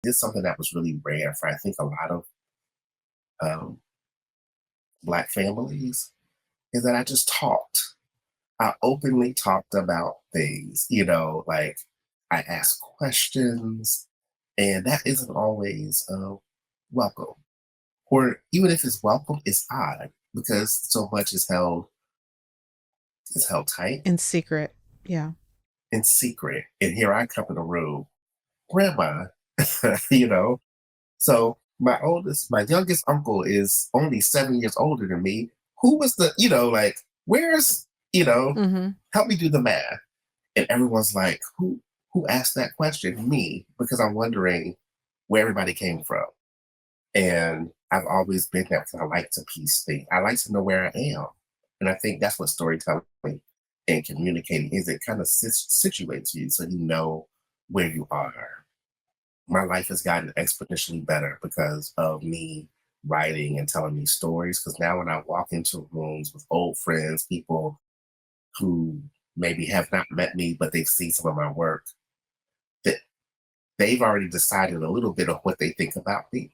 It's something that was really rare for I think a lot of um, Black families is that I just talked. I openly talked about things, like I asked questions, and that isn't always welcome. Or even if it's welcome, it's odd because so much is held tight In secret. Yeah. in secret. And here I come in the room, grandma, you know. So my youngest uncle is only 7 years older than me. Who was like, where's, Mm-hmm. help me do the math. And everyone's like, who asked that question? Me, because I'm wondering where everybody came from. And I've always been that because I like to piece things. I like to know where I am. And I think that's what storytelling and communicating is. It kind of situates you so you know where you are. My life has gotten exponentially better because of me writing and telling these stories. Because now when I walk into rooms with old friends, people who maybe have not met me, but they've seen some of my work, that they've already decided a little bit of what they think about me.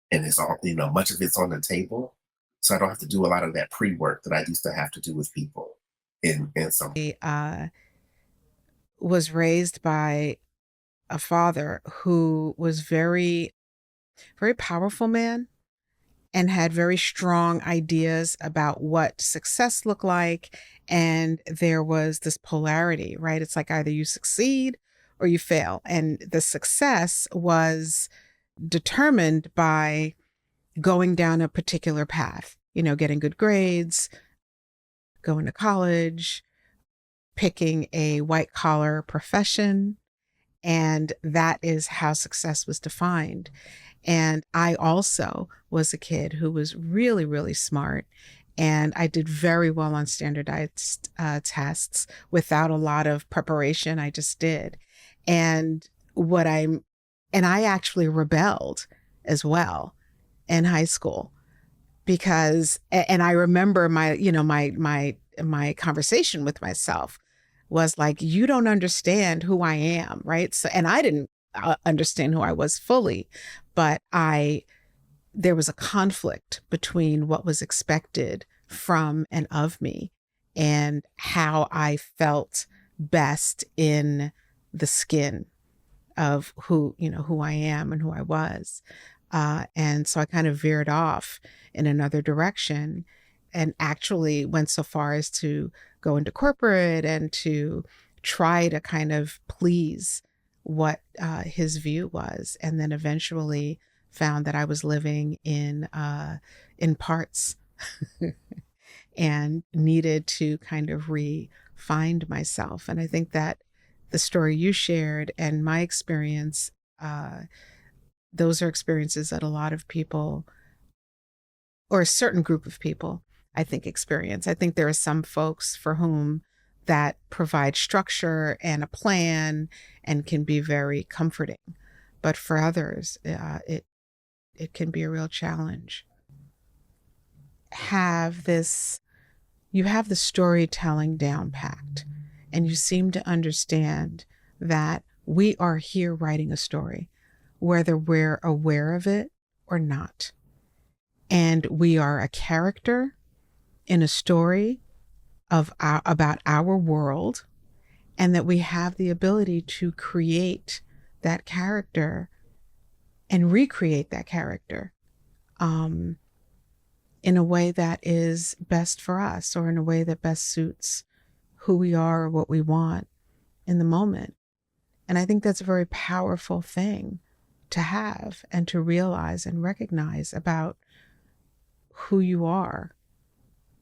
And it's all, much of it's on the table. So I don't have to do a lot of that pre-work that I used to have to do with people in some. I was raised by a father who was very, very powerful man and had very strong ideas about what success looked like. And there was this polarity, right? It's like either you succeed or you fail. And the success was determined by going down a particular path, getting good grades, going to college, picking a white collar profession. And that is how success was defined. And I also was a kid who was really, really smart. And I did very well on standardized tests without a lot of preparation. I just did. And what I'm, and I actually rebelled as well in high school because, and I remember my conversation with myself was like, you don't understand who I am, right? So, and I didn't understand who I was fully, but there was a conflict between what was expected from and of me and how I felt best in the skin of who I am and who I was. And so I kind of veered off in another direction and actually went so far as to go into corporate and to try to kind of please what his view was. And then eventually found that I was living in parts and needed to kind of re-find myself. And I think that the story you shared and my experience, uh, those are experiences that a lot of people, or a certain group of people, I think experience. I think there are some folks for whom that provide structure and a plan and can be very comforting. But for others, it can be a real challenge. Have this You have the storytelling down packed, and you seem to understand that we are here writing a story, whether we're aware of it or not. And we are a character in a story about our world, and that we have the ability to create that character and recreate that character um, in a way that is best for us or in a way that best suits who we are or what we want in the moment. And I think that's a very powerful thing to have and to realize and recognize about who you are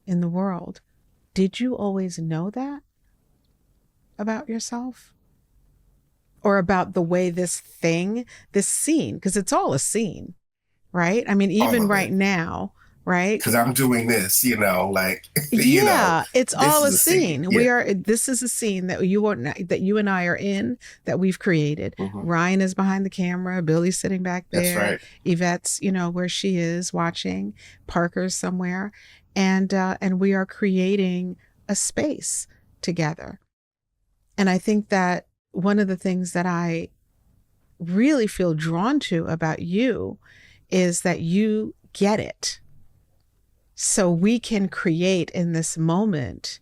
in the world. Did you always know that about yourself? Or about the way this scene, because it's all a scene, right? I mean, All even of right it. now, right? Because I'm doing this, like, Yeah, it's this all is a a scene. scene. Yeah. This is a scene that you and I are in, that we've created. Hmm. Ryan is behind the camera, Billy's sitting back That's there, right. Yvette's, where she is watching, Parker's somewhere, and we are creating a space together. And I think that one of the things that I really feel drawn to about you is that you get it. So we can create in this moment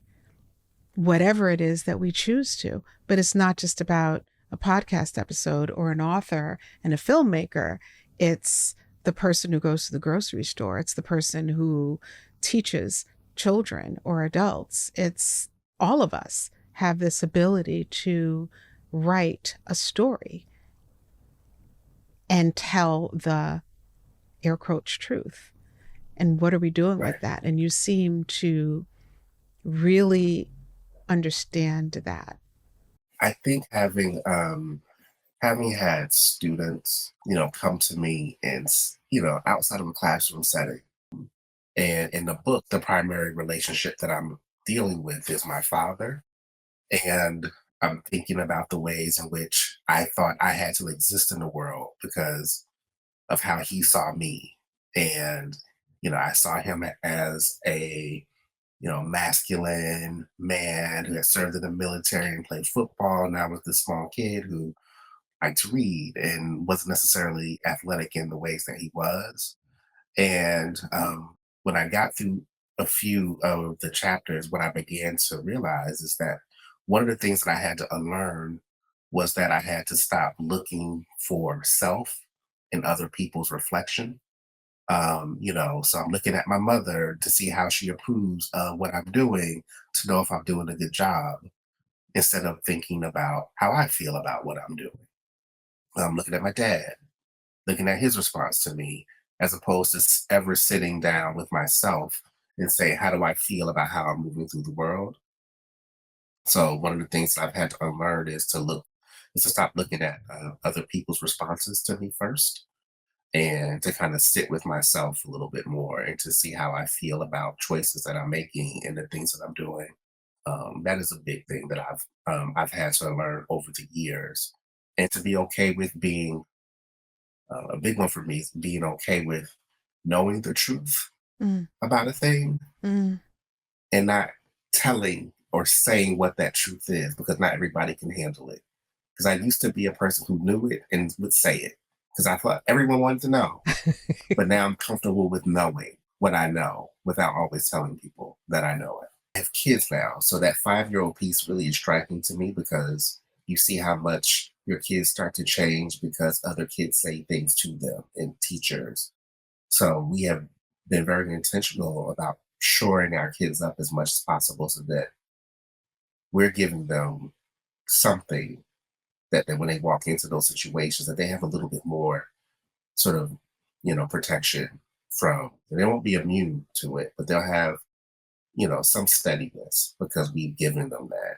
whatever it is that we choose to. But it's not just about a podcast episode or an author and a filmmaker. It's the person who goes to the grocery store. It's the person who teaches children or adults. It's all of us have this ability to write a story and tell the air quotes truth. And what are we doing Right. with that? And you seem to really understand that. I think having had students, come to me and outside of a classroom setting, and in the book, the primary relationship that I'm dealing with is my father, and I'm thinking about the ways in which I thought I had to exist in the world because of how he saw me, and I saw him as a masculine man who had served in the military and played football. And I was this small kid who liked to read and wasn't necessarily athletic in the ways that he was. And when I got through a few of the chapters, what I began to realize is that one of the things that I had to unlearn was that I had to stop looking for self in other people's reflection. So I'm looking at my mother to see how she approves of what I'm doing to know if I'm doing a good job instead of thinking about how I feel about what I'm doing. I'm looking at my dad, looking at his response to me, as opposed to ever sitting down with myself and say, how do I feel about how I'm moving through the world? So one of the things that I've had to unlearn is to stop looking at other people's responses to me first and to kind of sit with myself a little bit more and to see how I feel about choices that I'm making and the things that I'm doing. That is a big thing that I've had to learn over the years, and to be okay with being a big one for me is being okay with knowing the truth Mm, about a thing mm, and not telling or saying what that truth is because not everybody can handle it. Because I used to be a person who knew it and would say it because I thought everyone wanted to know. But now I'm comfortable with knowing what I know without always telling people that I know it. I have kids now, so that 5-year-old piece really is striking to me because you see how much your kids start to change because other kids say things to them and teachers. So we have been very intentional about shoring our kids up as much as possible so that we're giving them something that when they walk into those situations that they have a little bit more sort of protection from. They won't be immune to it, but they'll have some steadiness because we've given them that.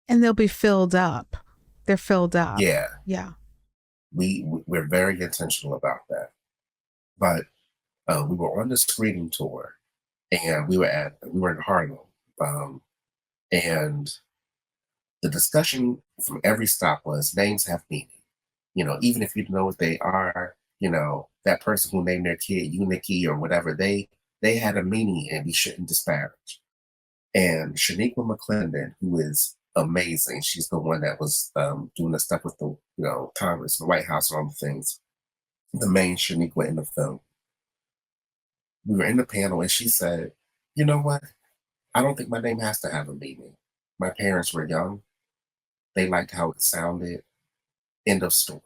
and they'll be filled up. They're filled up. Yeah, Yeah. we're very intentional about that. But we were on the screening tour, and we were in Harlem, um, and the discussion from every stop was names have meaning. Even if you know what they are, that person who named their kid Uniki or whatever, they had a meaning and we shouldn't disparage. And Shaniqua McClendon, who is amazing, she's the one that was doing the stuff with the Congress, the White House, and all the things. The main Shaniqua in the film. We were in the panel, and she said, "You know what? I don't think my name has to have a meaning. My parents were young. They liked how it sounded. End of story."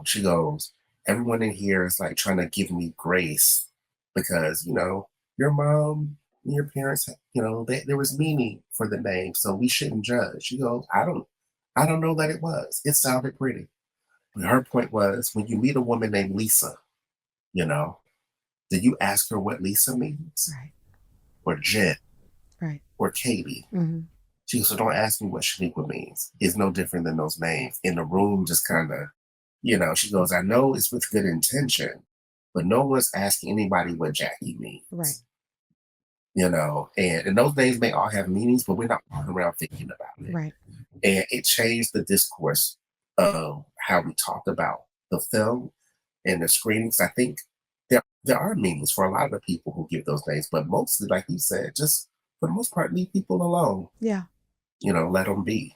She goes, "Everyone in here is like trying to give me grace because, your mom and your parents, there was meaning for the name, so we shouldn't judge." She goes, I don't know that it was. It sounded pretty. And her point was when you meet a woman named Lisa, you know, do you ask her what Lisa means? Right. Or Jen Right. or Katie? Hmm. She goes, so don't ask me what Shaniqua means. It's no different than those names. In the room, just kind of, she goes, I know it's with good intention, but no one's asking anybody what Jackie Right. means. And those names may all have meanings, but we're not walking around thinking about it. Right. And it changed the discourse of how we talked about the film and the screenings. I think there are meanings for a lot of the people who give those names, but mostly, like you said, just for the most part, leave people alone. Yeah. Let them be.